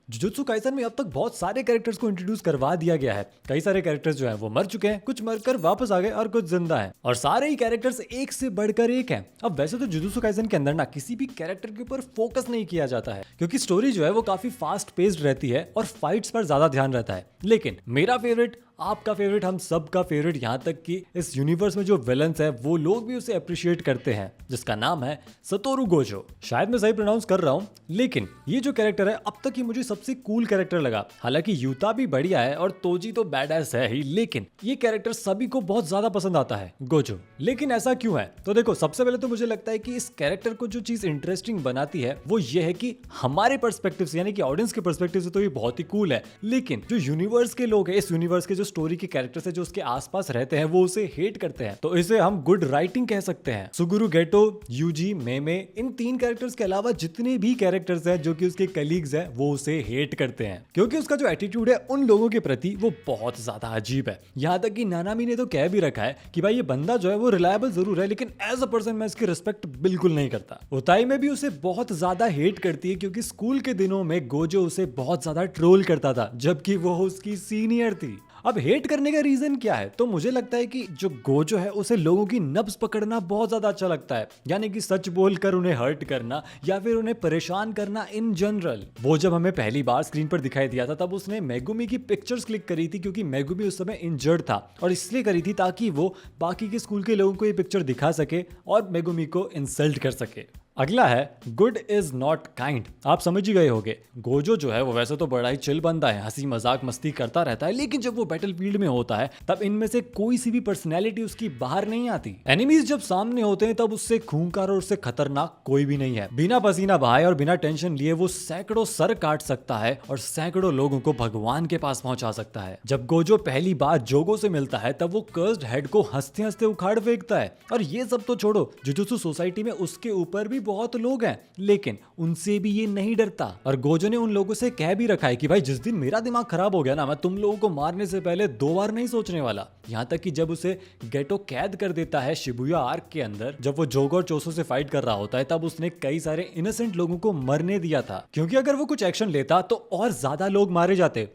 Jujutsu Kaisen में अब तक बहुत सारे कैरेक्टर्स को इंट्रोड्यूस करवा दिया गया है। कई सारे कैरेक्टर्स जो हैं वो मर चुके हैं, कुछ मरकर वापस आ गए और कुछ जिंदा हैं, और सारे ही कैरेक्टर्स एक से बढ़कर एक हैं। अब वैसे तो जुजुत्सु काइसन के अंदर ना किसी भी कैरेक्टर के ऊपर फोकस नहीं किया जाता है, क्योंकि स्टोरी जो है वो काफी फास्ट पेस्ड रहती है और फाइट्स पर ज्यादा ध्यान रहता है। लेकिन मेरा फेवरेट, आपका फेवरेट, हम सब का फेवरेट, यहाँ तक कि इस यूनिवर्स में जो विलन्स है वो लोग भी उसे अप्रिशिएट करते हैं, जिसका नाम है सतोरु गोजो। शायद मैं सही प्रोनाउंस कर रहा हूँ, लेकिन ये जो कैरेक्टर है अब तक ये मुझे सबसे कूल कैरेक्टर लगा। हालांकि यूता भी बढ़िया है और तोजी तो बैडएस है ही, लेकिन ये कैरेक्टर सभी को बहुत ज्यादा पसंद आता है, गोजो। लेकिन ऐसा क्यों है? तो देखो, सबसे पहले तो मुझे लगता है कि इस कैरेक्टर को जो चीज इंटरेस्टिंग बनाती है वो ये है कि हमारे पर्सपेक्टिव से, यानी कि ऑडियंस के पर्सपेक्टिव से तो ये बहुत ही कूल है, लेकिन जो यूनिवर्स के लोग हैं, इस यूनिवर्स के जो स्टोरी के कैरेक्टर्स है जो उसके आसपास रहते हैं, वो उसे हेट करते हैं। तो इसे हम गुड राइटिंग कह सकते हैं। सुगुरु गेटो, यूजी, मेमे, इन 3 कैरेक्टर्स के अलावा जितने भी कैरेक्टर्स हैं जो कि उसके कलीग्स हैं वो उसे हेट करते हैं, क्योंकि उसका जो एटीट्यूड है उन लोगों के प्रति वो बहुत ज्यादा अजीब है। यहाँ तक कि नानामी ने तो कह भी रखा है कि भाई ये बंदा जो है वो रिलायबल जरूर है, लेकिन एज अ पर्सन मैं इसकी रिस्पेक्ट बिल्कुल नहीं करता। उताई में भी उसे बहुत ज्यादा हेट करती है, क्योंकि स्कूल के दिनों में गोजो उसे बहुत ज्यादा ट्रोल करता था, जबकि वो उसकी सीनियर थी। अब हेट करने का रीजन क्या है? तो मुझे लगता है कि जो गोजो है उसे लोगों की नब्ज पकड़ना बहुत ज्यादा अच्छा लगता है, यानी कि सच बोलकर उन्हें हर्ट करना या फिर उन्हें परेशान करना इन जनरल। वो जब हमें पहली बार स्क्रीन पर दिखाई दिया था तब उसने मेगुमी की पिक्चर्स क्लिक करी थी, क्योंकि मेगुमी उस समय इंजर्ड था, और इसलिए करी थी ताकि वो बाकी के स्कूल के लोगों को ये पिक्चर दिखा सके और मेगुमी को इंसल्ट कर सके। अगला है गुड इज नॉट काइंड। आप समझ ही गए होंगे, गोजो जो है वो वैसे तो बड़ा ही चिल बंदा है, हंसी मजाक मस्ती करता रहता है, लेकिन जब वो बैटलफील्ड में होता है तब इनमें से कोई सी भी पर्सनैलिटी उसकी बाहर नहीं आती। एनिमीज जब सामने होते हैं तब उससे खूंखार और उससे खतरनाक कोई भी नहीं है। बिना पसीना बहाए और बिना टेंशन लिए वो सैकड़ों सर काट सकता है और सैकड़ों लोगों को भगवान के पास पहुंचा सकता है। जब गोजो पहली बार जोगो से मिलता है तब वो कर्स्ड हेड को हंसते हंसते उखाड़ फेंकता है। और ये सब तो छोड़ो, जुजुत्सु सोसाइटी में उसके ऊपर भी बहुत लोग हैं, लेकिन उनसे भी ये नहीं डरता। और गोजो ने उन लोगों से कह भी रखा है कि भाई जिस दिन मेरा दिमाग खराब हो गया ना, मैं तुम लोगों को मारने से पहले 2 बार नहीं सोचने वाला। यहाँ तक कि जब उसे गेटो कैद कर देता है शिबुया आर्क के अंदर, जब वो जोगो और चोसो से फाइट कर रहा होता है, तब उसने कई सारे इनोसेंट लोगों को मरने दिया था, क्योंकि अगर वो कुछ एक्शन लेता तो और ज्यादा लोग मारे जाते।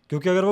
क्योंकि अगर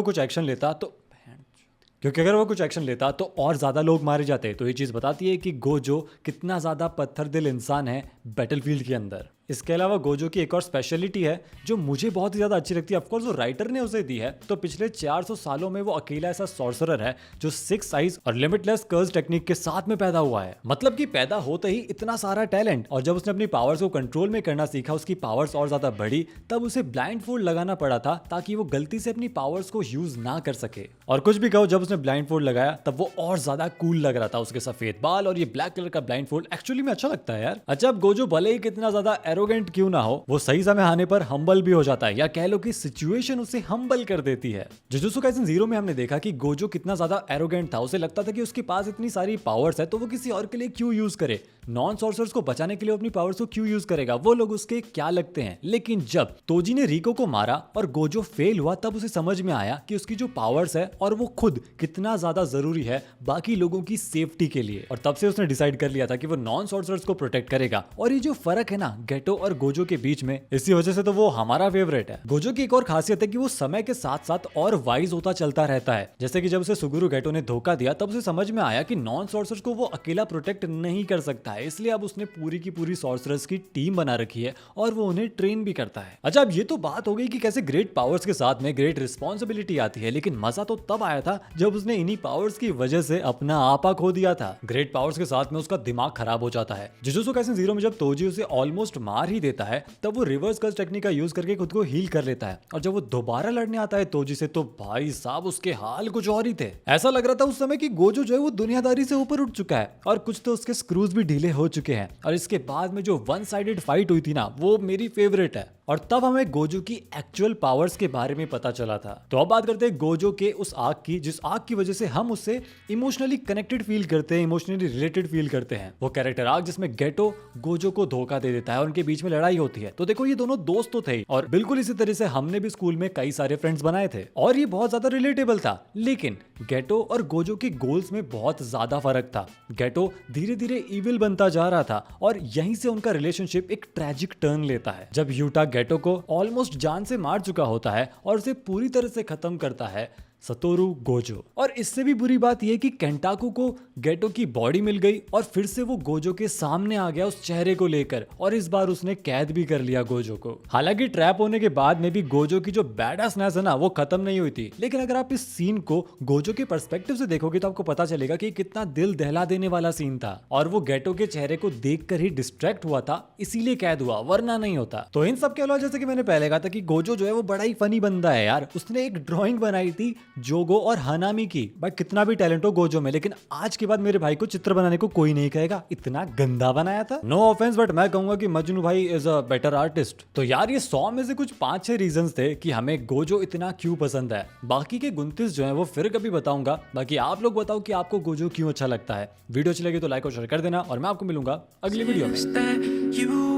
वो कुछ एक्शन लेता तो और ज्यादा लोग मारे जाते। तो ये चीज बताती है कि गोजो कितना ज्यादा पत्थर दिल इंसान है बैटलफील्ड के अंदर। इसके अलावा गोजो की एक और स्पेशलिटी है जो मुझे बहुत ही ज्यादा अच्छी लगती है, ऑफकोर्स वो राइटर ने उसे दी है। तो पिछले 400 सालों में वो अकेला ऐसा सॉर्सरर है जो 6 आइज और लिमिटलेस कर्स टेक्निक के साथ में पैदा हुआ है। मतलब कि पैदा होते ही इतना सारा टैलेंट, और जब उसने अपनी पावर्स को कंट्रोल में करना सीखा, उसकी पावर्स और ज्यादा बढ़ी, तब उसे ब्लाइंड फोल्ड लगाना पड़ा था ताकि वो गलती से अपनी पावर्स को यूज ना कर सके। और कुछ भी कहो, जब उसने ब्लाइंड फोल्ड लगाया तब वो और ज्यादा कूल लग रहा था। उसके सफेद बाल और ये ब्लैक कलर का ब्लाइंड फोल्ड एक्चुअली में अच्छा लगता है यार। अच्छा, अब गोजो भले ही कितना ज्यादा एरोगेंट क्यों ना हो, वो सही समय आने पर हम्बल भी हो जाता है, या कह लो कि सिचुएशन उसे हम्बल कर देती है। जुजुत्सु काइसन 0 में हमने देखा कि गोजो कितना ज्यादा एरोगेंट था। उसे लगता था कि उसके पास इतनी सारी पावर्स है तो वो किसी और के लिए क्यों यूज करे, नॉन सॉर्सरर्स को बचाने के लिए अपनी पावर्स को क्यों यूज करेगा, वो लोग उसके क्या लगते हैं। लेकिन जब तोजी ने रिको को मारा और गोजो फेल हुआ, तब उसे समझ में आया कि उसकी जो पावर्स है और वो खुद कितना ज्यादा जरूरी है बाकी लोगों की सेफ्टी के लिए। और तब से उसने डिसाइड कर लिया था कि वो नॉन सॉर्सरर्स को प्रोटेक्ट करेगा। और ये जो फर्क है ना गेटो और गोजो के बीच में, इसी वजह से तो वो हमारा फेवरेट है। गोजो की एक और खासियत है कि वो समय के साथ साथ और वाइज होता चलता रहता है। जैसे कि जब उसे सुगुरु गेटो ने धोखा दिया तब उसे समझ में आया कि नॉन सॉर्सरर्स को वो अकेला प्रोटेक्ट नहीं कर सकता है, इसलिए अब उसने पूरी की पूरी सॉर्सरर्स की टीम बना रखी है और वो उन्हें ट्रेन भी करता है। अच्छा, अब ये तो बात हो गई कि कैसे ग्रेट पावर्स के साथ में ग्रेट रिस्पॉन्सिबिलिटी आती है, लेकिन मजा तो तब आया था जब उसने इन्हीं पावर्स की वजह से अपना आपा खो दिया था। ग्रेट पावर्स के साथ में उसका दिमाग खराब हो जाता है। जुजुत्सु काइसन 0 में जब तोजी उसे ऑलमोस्ट मार ही देता है, तब वो रिवर्स कर्स टेक्निक का यूज करके खुद को हील कर लेता है। और जब वो दोबारा लड़ने आता है तोजी से, तो भाई साहब उसके हाल कुछ और ही थे। ऐसा लग रहा था उस समय कि गोजो जो है वो दुनियादारी से ऊपर उठ चुका है और कुछ तो उसके स्क्रूज भी ढीले हो चुके हैं। और इसके बाद में जो वन साइडेड फाइट हुई थी ना, वो मेरी फेवरेट है। और तब हमें गोजो की एक्चुअल पावर्स के बारे में पता चला था। तो अब बात करते हैं गोजो के उस आग की, जिस आग की वजह से हम उससे इमोशनली कनेक्टेड फील करते हैं, इमोशनली रिलेटेड फील करते हैं। वो कैरेक्टर आग जिसमें गेटो गोजो को धोखा दे देता है और उनके बीच में लड़ाई होती है। तो देखो, ये दोनों दोस्त तो थे और बिल्कुल इसी तरह से हमने भी स्कूल में कई सारे फ्रेंड्स बनाए थे और ये बहुत ज्यादा रिलेटेबल था। लेकिन गेटो और गोजो के गोल्स में बहुत ज्यादा फर्क था। गेटो धीरे धीरे इविल बनता जा रहा था और यहीं से उनका रिलेशनशिप एक ट्रैजिक टर्न लेता है। जब यूटा गेटो को ऑलमोस्ट जान से मार चुका होता है और उसे पूरी तरह से खत्म करता है सतोरू गोजो। और इससे भी बुरी बात यह कि केंटाकू को गेटो की बॉडी मिल गई और फिर से वो गोजो के सामने आ गया उस चेहरे को लेकर, और इस बार उसने कैद भी कर लिया गोजो को। हालांकि ट्रैप होने के बाद में भी गोजो की जो बैडनेस है ना वो खत्म नहीं हुई थी, लेकिन अगर आप इस सीन को गोजो के पर्सपेक्टिव से देखोगे तो आपको पता चलेगा कि कितना दिल दहला देने वाला सीन था, और वो गेटो के चेहरे को देखकर ही डिस्ट्रैक्ट हुआ था, इसीलिए कैद हुआ, वरना नहीं होता। तो इन सब के अलावा जैसे कि मैंने पहले कहा था कि गोजो जो है वो बड़ा ही फनी बंदा है यार। उसने एक ड्राइंग बनाई थी जोगो और हानामी की। भाई कितना भी टैलेंट हो गोजो में, लेकिन आज के बाद मेरे भाई को चित्र बनाने को कोई नहीं कहेगा, इतना गंदा बनाया था। नो ऑफेंस, बट मैं कहूंगा कि मजनू भाई इज अ बेटर आर्टिस्ट। तो यार ये 100 में से कुछ 5-6 रीजंस थे कि हमें गोजो इतना क्यों पसंद है। बाकी के 29 जो है वो फिर कभी बताऊंगा। बाकी आप लोग बताओ कि आपको गोजो क्यों अच्छा लगता है। वीडियो अच्छी लगी तो लाइक और शेयर कर देना, और मैं आपको मिलूंगा अगली वीडियो में।